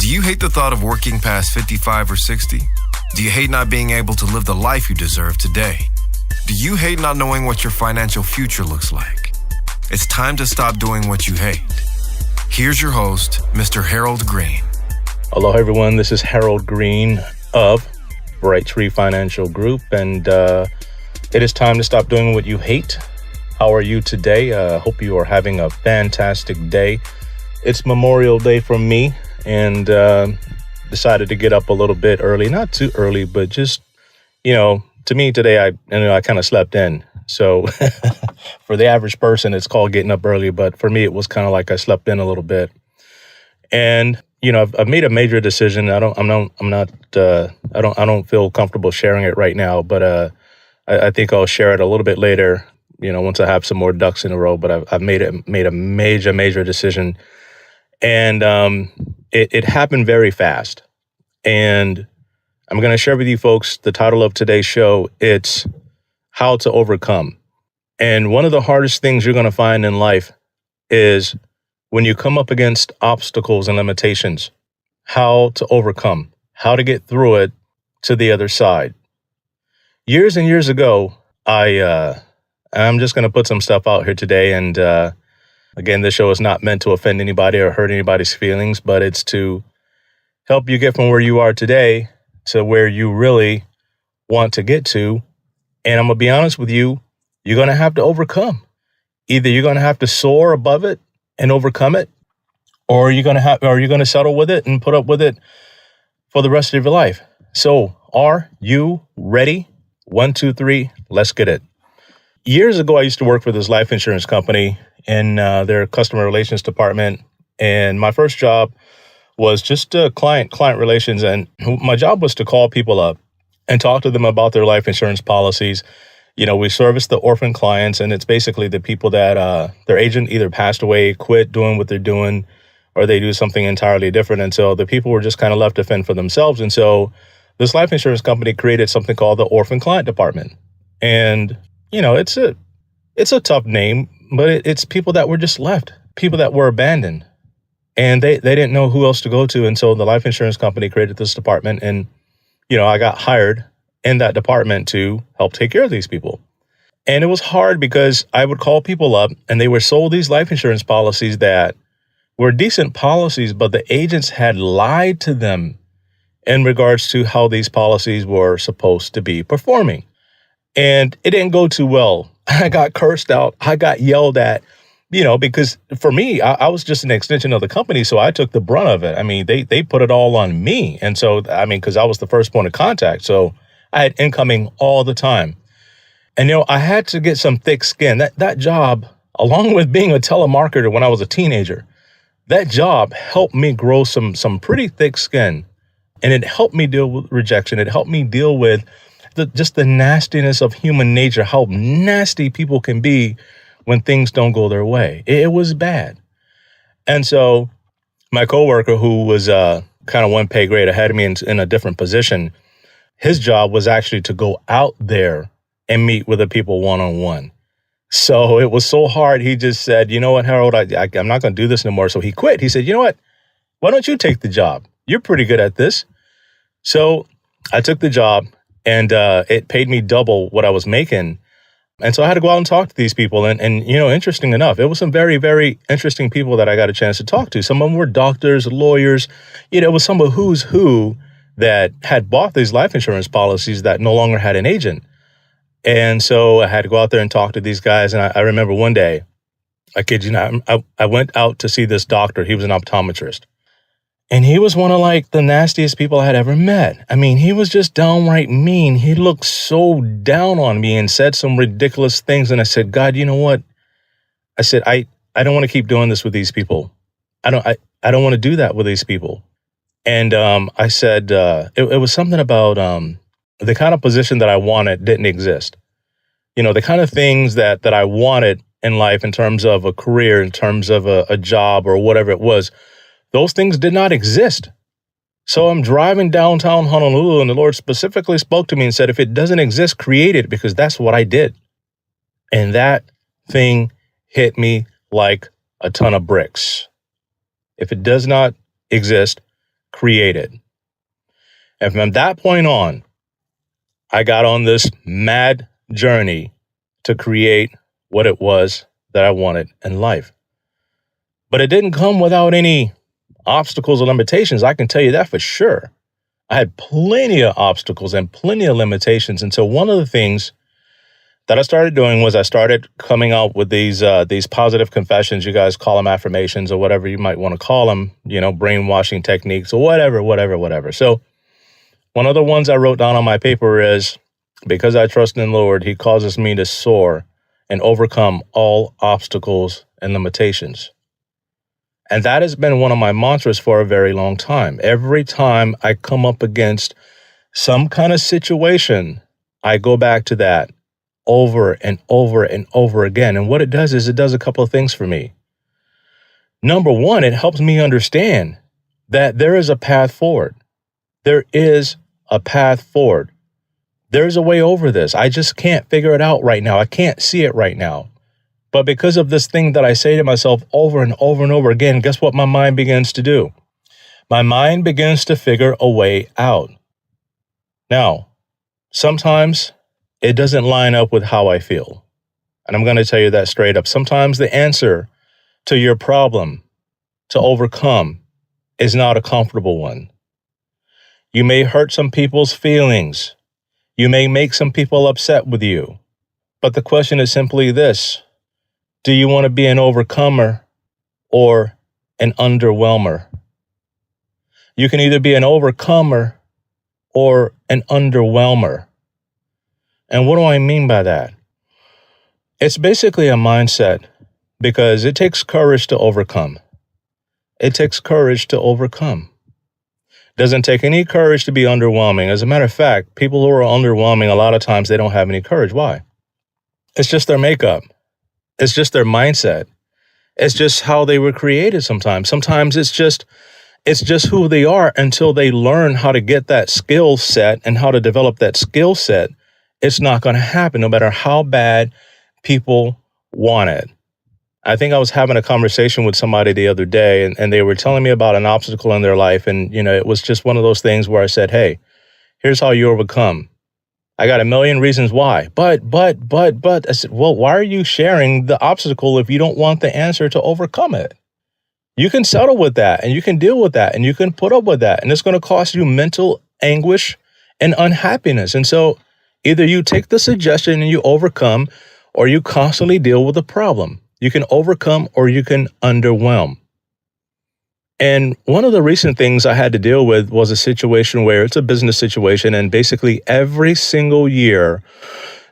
Do you hate the thought of working past 55 or 60? Do you hate not being able to live the life you deserve today? Do you hate not knowing what your financial future looks like? It's time to stop doing what you hate. Here's your host, Mr. Harold Green. Hello, everyone. This is Harold Green of Bright Tree Financial Group, and it is time to stop doing what you hate. How are you today? Hope you are having a fantastic day. It's Memorial Day for me, and decided to get up a little bit early. Not too early, but just, to me today, I kind of slept in. So for the average person, it's called getting up early. But for me, it was kind of like I slept in a little bit. And, I've made a major decision. I don't feel comfortable sharing it right now, but I think I'll share it a little bit later, once I have some more ducks in a row. But I've made a major decision. And it happened very fast. And I'm going to share with you folks the title of today's show. It's How to Overcome. And one of the hardest things you're going to find in life is when you come up against obstacles and limitations, how to overcome, how to get through it to the other side. Years and years ago, I'm just going to put some stuff out here today. And again, this show is not meant to offend anybody or hurt anybody's feelings, but it's to help you get from where you are today to where you really want to get to. And I'm going to be honest with you, you're going to have to overcome. Either you're going to have to soar above it and overcome it, or you're going to settle with it and put up with it for the rest of your life. So are you ready? 1, 2, 3, let's get it. Years ago, I used to work for this life insurance company in their customer relations department. And my first job was just client relations. And my job was to call people up and talk to them about their life insurance policies. We service the orphan clients, and it's basically the people that their agent either passed away, quit doing what they're doing, or they do something entirely different. And so the people were just kind of left to fend for themselves. And so this life insurance company created something called the Orphan Client Department. And, it's a tough name, but it's people that were just left, people that were abandoned. And they didn't know who else to go to. And so the life insurance company created this department. And, I got hired in that department to help take care of these people. And it was hard because I would call people up and they were sold these life insurance policies that were decent policies, but the agents had lied to them in regards to how these policies were supposed to be performing. And it didn't go too well. I got cursed out. I got yelled at, because for me, I was just an extension of the company. So I took the brunt of it. I mean, they put it all on me. And so, because I was the first point of contact. So I had incoming all the time. And, I had to get some thick skin. That job, along with being a telemarketer when I was a teenager, that job helped me grow some pretty thick skin. And it helped me deal with rejection. It helped me deal with just the nastiness of human nature, how nasty people can be when things don't go their way. It was bad. And so my coworker, who was kind of one pay grade ahead of me in a different position, his job was actually to go out there and meet with the people one-on-one. So it was so hard. He just said, you know what, Harold, I'm not going to do this no more. So he quit. He said, you know what, why don't you take the job? You're pretty good at this. So I took the job, and it paid me double what I was making. And so I had to go out and talk to these people. And interesting enough, it was some very, very interesting people that I got a chance to talk to. Some of them were doctors, lawyers. It was some of who's who that had bought these life insurance policies that no longer had an agent. And so I had to go out there and talk to these guys. And I remember one day, I kid you not, I went out to see this doctor. He was an optometrist. And he was one of the nastiest people I had ever met. I mean, he was just downright mean. He looked so down on me and said some ridiculous things. And I said, God, you know what? I said, I don't want to keep doing this with these people. I don't want to do that with these people. And I said, it was something about the kind of position that I wanted didn't exist. The kind of things that I wanted in life in terms of a career, in terms of a job or whatever it was, those things did not exist. So I'm driving downtown Honolulu, and the Lord specifically spoke to me and said, if it doesn't exist, create it, because that's what I did. And that thing hit me like a ton of bricks. If it does not exist, created. And from that point on, I got on this mad journey to create what it was that I wanted in life. But it didn't come without any obstacles or limitations. I can tell you that for sure. I had plenty of obstacles and plenty of limitations. And so one of the things that I started doing was I started coming out with these positive confessions. You guys call them affirmations or whatever you might want to call them, brainwashing techniques or whatever. So one of the ones I wrote down on my paper is, because I trust in the Lord, He causes me to soar and overcome all obstacles and limitations. And that has been one of my mantras for a very long time. Every time I come up against some kind of situation, I go back to that over and over and over again. And what it does is it does a couple of things for me. Number one, it helps me understand that there is a path forward. There is a path forward. There's a way over this. I just can't figure it out right now. I can't see it right now. But because of this thing that I say to myself over and over and over again, guess what my mind begins to do? My mind begins to figure a way out. Now, sometimes it doesn't line up with how I feel. And I'm going to tell you that straight up. Sometimes the answer to your problem to overcome is not a comfortable one. You may hurt some people's feelings. You may make some people upset with you. But the question is simply this: do you want to be an overcomer or an underwhelmer? You can either be an overcomer or an underwhelmer. And what do I mean by that? It's basically a mindset, because it takes courage to overcome. It takes courage to overcome. Doesn't take any courage to be underwhelming. As a matter of fact, people who are underwhelming, a lot of times they don't have any courage. Why? It's just their makeup. It's just their mindset. It's just how they were created sometimes. Sometimes it's just who they are until they learn how to get that skill set and how to develop that skill set. It's not going to happen no matter how bad people want it. I think I was having a conversation with somebody the other day, and they were telling me about an obstacle in their life. And, it was just one of those things where I said, hey, here's how you overcome. I got a million reasons why. But. I said, well, why are you sharing the obstacle if you don't want the answer to overcome it? You can settle with that, and you can deal with that, and you can put up with that. And it's going to cost you mental anguish and unhappiness. And so either you take the suggestion and you overcome, or you constantly deal with the problem. You can overcome or you can underwhelm. And one of the recent things I had to deal with was a situation where it's a business situation, and basically every single year,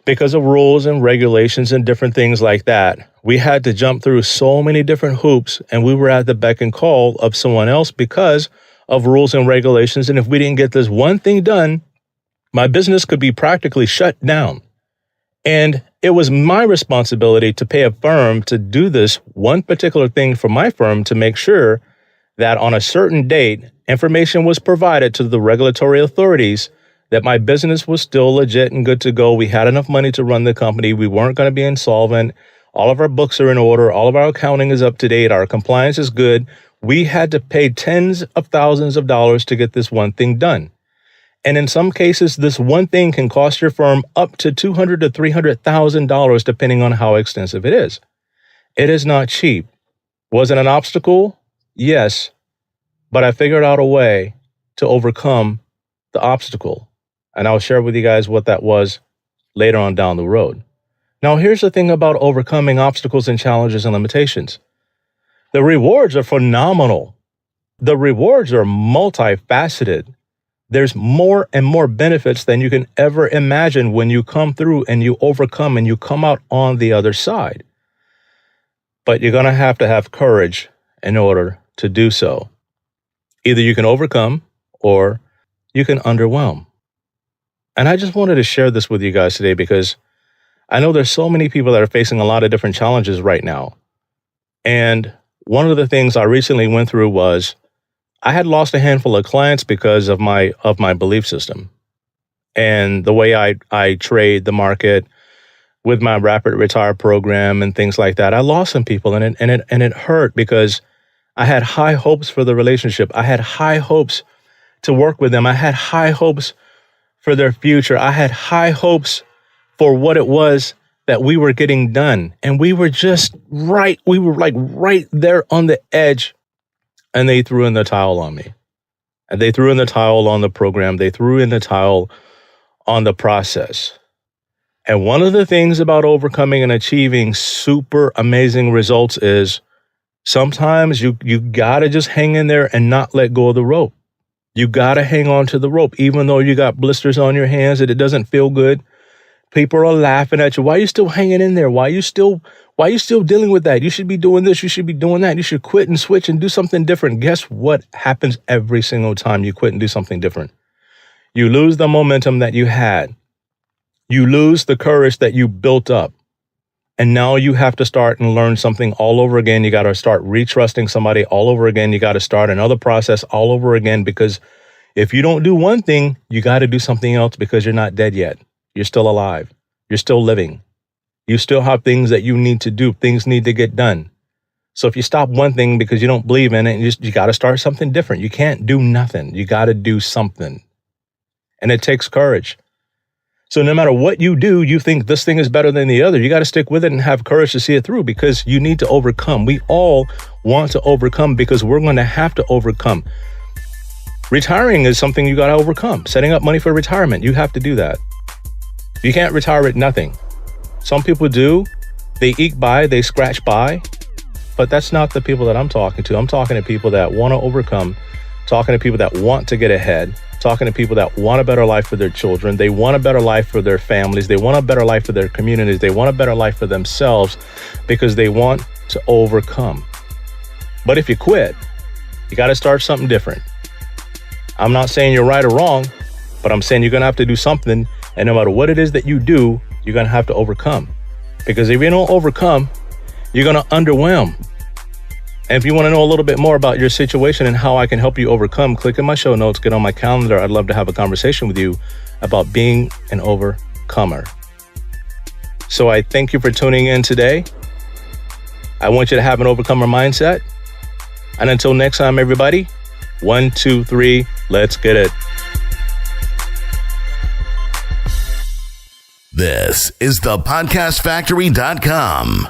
because of rules and regulations and different things like that, we had to jump through so many different hoops, and we were at the beck and call of someone else because of rules and regulations. And if we didn't get this one thing done, my business could be practically shut down. And it was my responsibility to pay a firm to do this one particular thing for my firm to make sure that on a certain date, information was provided to the regulatory authorities that my business was still legit and good to go. We had enough money to run the company. We weren't going to be insolvent. All of our books are in order. All of our accounting is up to date. Our compliance is good. We had to pay tens of thousands of dollars to get this one thing done. And in some cases, this one thing can cost your firm up to $200,000 to $300,000, depending on how extensive it is. It is not cheap. Was it an obstacle? Yes. But I figured out a way to overcome the obstacle. And I'll share with you guys what that was later on down the road. Now, here's the thing about overcoming obstacles and challenges and limitations. The rewards are phenomenal. The rewards are multifaceted. There's more and more benefits than you can ever imagine when you come through and you overcome and you come out on the other side. But you're going to have courage in order to do so. Either you can overcome or you can underwhelm. And I just wanted to share this with you guys today because I know there's so many people that are facing a lot of different challenges right now. And one of the things I recently went through was I had lost a handful of clients because of my belief system and the way I trade the market with my rapid retire program and things like that. I lost some people, and it hurt because I had high hopes for the relationship. I had high hopes to work with them. I had high hopes for their future. I had high hopes for what it was that we were getting done. And we were just right. We were like right there on the edge. And they threw in the towel on me. And they threw in the towel on the program. They threw in the towel on the process. And one of the things about overcoming and achieving super amazing results is sometimes you gotta just hang in there and not let go of the rope. You gotta hang on to the rope, even though you got blisters on your hands and it doesn't feel good. People are laughing at you. Why are you still hanging in there? Why are you still dealing with that? You should be doing this. You should be doing that. You should quit and switch and do something different. Guess what happens every single time you quit and do something different? You lose the momentum that you had. You lose the courage that you built up. And now you have to start and learn something all over again. You got to start retrusting somebody all over again. You got to start another process all over again, because if you don't do one thing, you got to do something else, because you're not dead yet. You're still alive. You're still living. You still have things that you need to do. Things need to get done. So if you stop one thing because you don't believe in it, you got to start something different. You can't do nothing. You got to do something. And it takes courage. So no matter what you do, you think this thing is better than the other. You got to stick with it and have courage to see it through, because you need to overcome. We all want to overcome, because we're going to have to overcome. Retiring is something you got to overcome. Setting up money for retirement, you have to do that. You can't retire with nothing. Some people do. They eke by, they scratch by. But that's not the people that I'm talking to. I'm talking to people that want to overcome, talking to people that want to get ahead, talking to people that want a better life for their children. They want a better life for their families. They want a better life for their communities. They want a better life for themselves, because they want to overcome. But if you quit, you got to start something different. I'm not saying you're right or wrong, but I'm saying you're going to have to do something. And no matter what it is that you do, you're going to have to overcome. Because if you don't overcome, you're going to underwhelm. And if you want to know a little bit more about your situation and how I can help you overcome, click in my show notes, get on my calendar. I'd love to have a conversation with you about being an overcomer. So I thank you for tuning in today. I want you to have an overcomer mindset. And until next time, everybody, 1, 2, 3, let's get it. This is the podcastfactory.com.